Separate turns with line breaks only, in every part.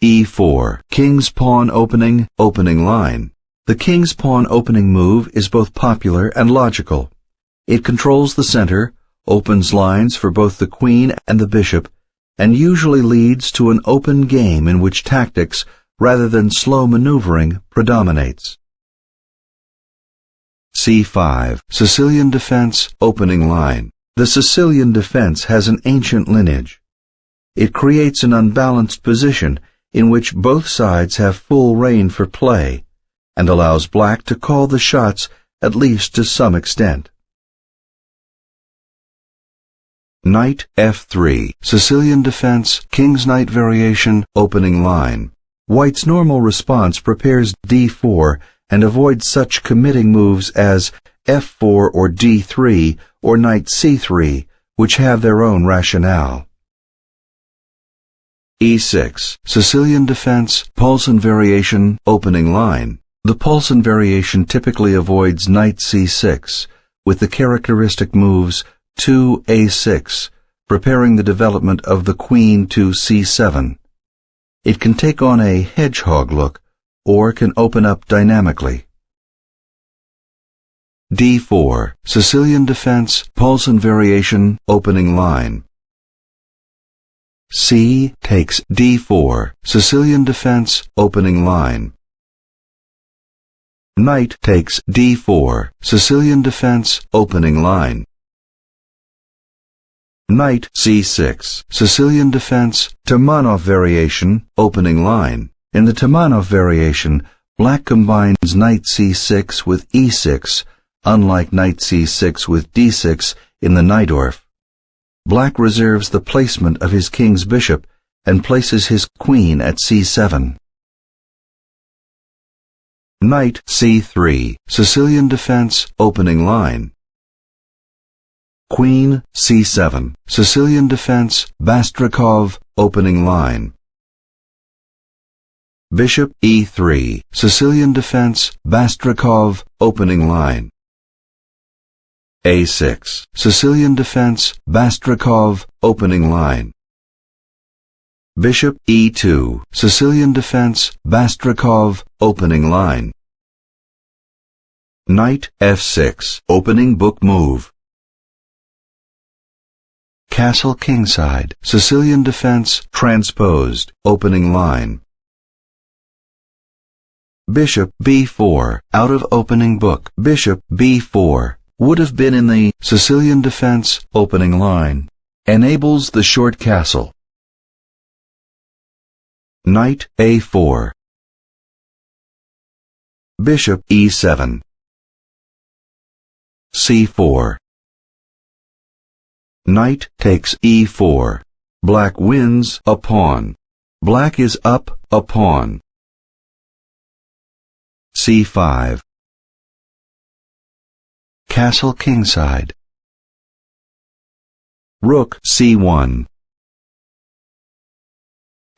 e4. King's pawn opening, opening line. The king's pawn opening move is both popular and logical. It controls the center, opens lines for both the queen and the bishop, and usually leads to an open game in which tactics, rather than slow maneuvering, predominates. c5. Sicilian defense, opening line. The Sicilian defense has an ancient lineage. It creates an unbalanced position in which both sides have full rein for play, and allows black to call the shots at least to some extent. Knight f3. Sicilian defense, king's knight variation, opening line. White's normal response prepares d4 and avoids such committing moves as f4 or d3 or knight c3, which have their own rationale. e6. Sicilian defense, Paulson variation, opening line. The Paulson variation typically avoids knight c6 with the characteristic moves 2a6, preparing the development of the queen to c7. It can take on a hedgehog look, or can open up dynamically. d4. Sicilian defense, Paulson variation, opening line. c takes d4. Sicilian defense, opening line. Knight takes d4. Sicilian defense, opening line. Knight c6. Sicilian defense, Taimanov variation, opening line. In the Taimanov variation, black combines knight c6 with e6, unlike knight c6 with d6 in the Najdorf. Black reserves the placement of his king's bishop and places his queen at c7. Knight c3. Sicilian defense, opening line. Queen c7. Sicilian defense, Bastrikov, opening line. Bishop e3. Sicilian defense, Bastrikov, opening line. a6. Sicilian defense, Bastrikov, opening line. Bishop e2. Sicilian defense, Bastrikov, opening line. Knight f6. Opening book move. Castle kingside. Sicilian defense, transposed, opening line. Bishop b4. Out of opening book. Bishop b4 would have been in the Sicilian defense, opening line. Enables the short castle. Knight a4. Bishop e7. c4. Knight takes e4. Black wins a pawn. Black is up a pawn. c5. Castle kingside. Rook c1.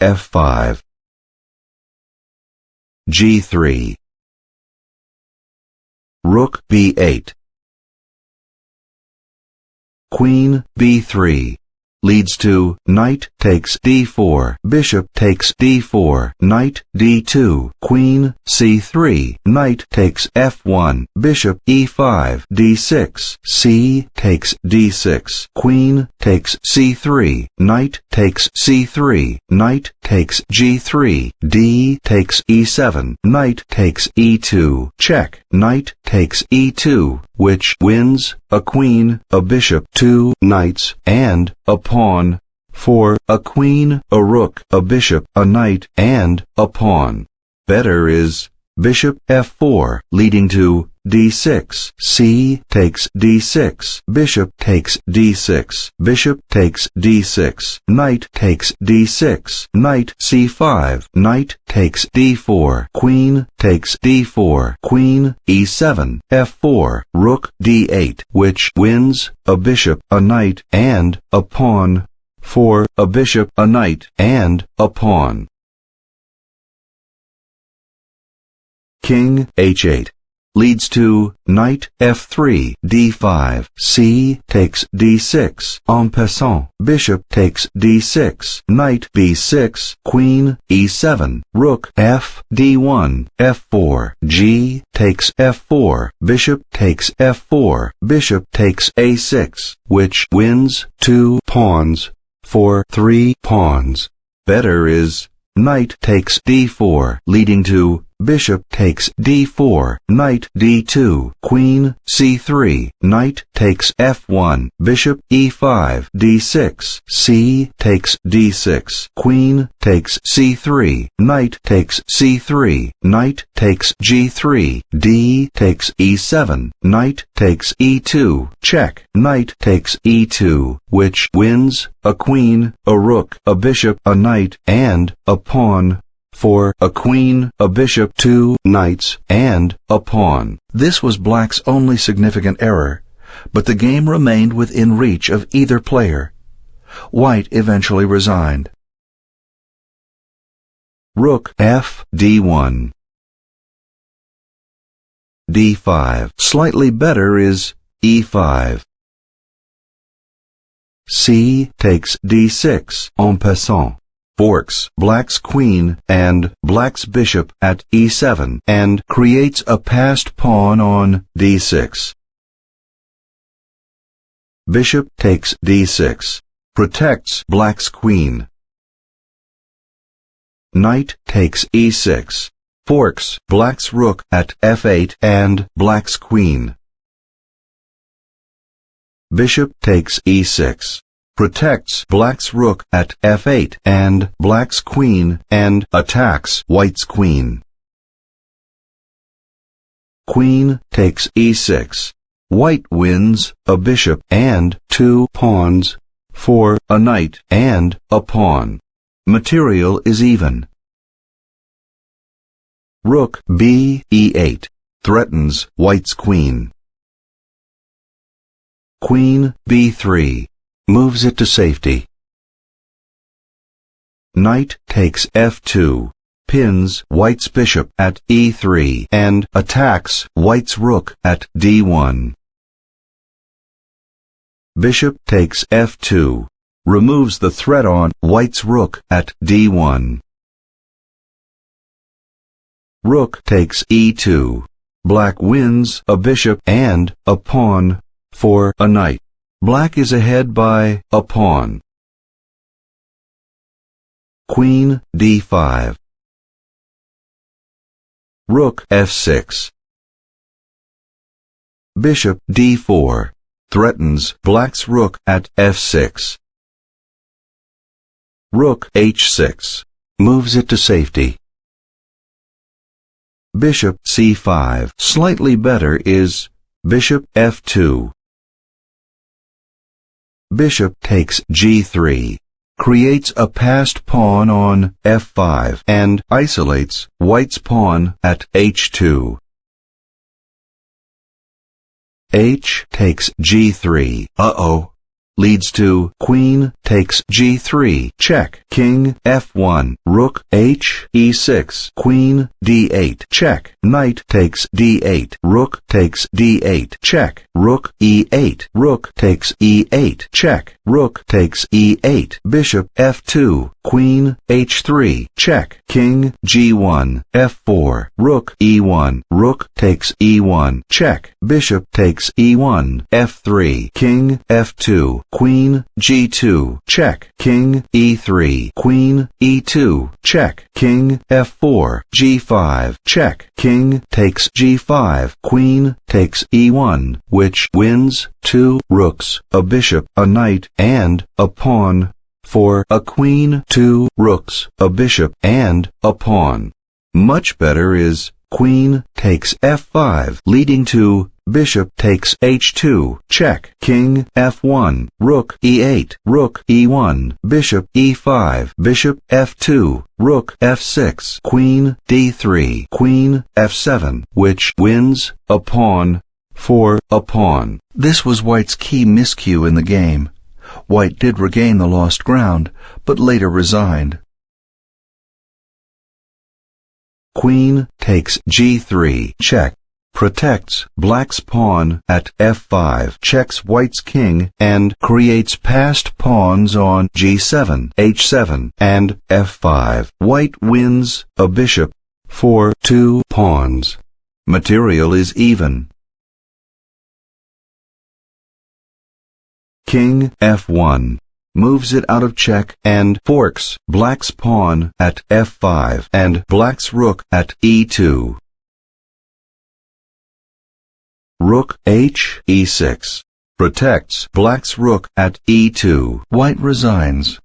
f5. g3. Rook b8. Queen b3 leads to knight takes d4. Bishop takes d4. Knight d2. Queen c3. Knight takes f1. Bishop e5. d6. c takes d6. Queen takes c3. Knight takes c3. Knight takes g3. d takes e7. Knight takes e2. Check. Knight takes e2, which wins a queen, a bishop, 2 knights, and a pawn, for a queen, a rook, a bishop, a knight, and a pawn. Better is bishop f4, leading to d6. c takes d6. Bishop takes d6. Bishop takes d6. Knight takes d6. Knight c5. Knight takes d4. Queen takes d4. Queen e7. f4. Rook d8, which wins a bishop, a knight, and a pawn, for a bishop, a knight, and a pawn. King h8. leads to knight f3, d5, c takes d6, en passant, bishop takes d6, knight b6, queen e7, rook f, d1, f4, g takes f4, bishop takes f4, bishop takes a6, which wins 2 pawns for 3 pawns. Better is knight takes d4, leading to bishop takes d4, knight d2, queen c3, knight takes f1, bishop e5, d6, c takes d6, queen takes c3, knight takes c3, knight takes g3, d takes e7, knight takes e2, check, knight takes e2, which wins a queen, a rook, a bishop, a knight, and a pawn, for a queen, a bishop, 2 knights, and a pawn. This was black's only significant error, but the game remained within reach of either player. White eventually resigned. Rook f, d1, d5. Slightly better is e5. C takes d6, en passant, forks black's queen and black's bishop at e7 and creates a passed pawn on d6. Bishop takes d6, protects black's queen. Knight takes e6, forks black's rook at f8 and black's queen. Bishop takes e6, protects black's rook at f8 and black's queen and attacks white's queen. Queen takes e6. White wins a bishop and 2 pawns for a knight and a pawn. Material is even. Rook b e8 threatens white's queen. Queen b3 moves it to safety. Knight takes f2, pins white's bishop at e3 and attacks white's rook at d1. Bishop takes f2, removes the threat on white's rook at d1. Rook takes e2. Black wins a bishop and a pawn for a knight. Black is ahead by a pawn. Queen d5. Rook f6. Bishop d4 threatens black's rook at f6. Rook h6 moves it to safety. Bishop c5. Slightly better is bishop f2. Bishop takes g3, creates a passed pawn on f5 and isolates white's pawn at h2. H takes g3. Leads to queen takes g3, check, king f1, rook h e6, queen d8, check, knight takes d8, rook takes d8, check, rook e8, rook takes e8, check, rook takes e8, bishop f2, queen h3, check, king g1, f4, rook e1, rook takes e1, check, bishop takes e1, f3, king f2, queen g2, check, king e3, queen e2, check, king f4, g5, check, king takes g5, queen takes e1, which wins 2 rooks, a bishop, a knight, and a pawn, for a queen, 2 rooks, a bishop, and a pawn. Much better is queen takes f5, leading to bishop takes h2, check, king f1, rook e8, rook e1, bishop e5, bishop f2, rook f6, queen d3, queen f7, which wins a pawn for a pawn. This was white's key miscue in the game. White did regain the lost ground, but later resigned. Queen takes g3, check, protects black's pawn at f5, checks white's king, and creates passed pawns on g7, h7, and f5. White wins a bishop for 2 pawns. Material is even. King f1 moves it out of check and forks black's pawn at f5 and black's rook at e2. Rook h e6 protects black's rook at e2. White resigns.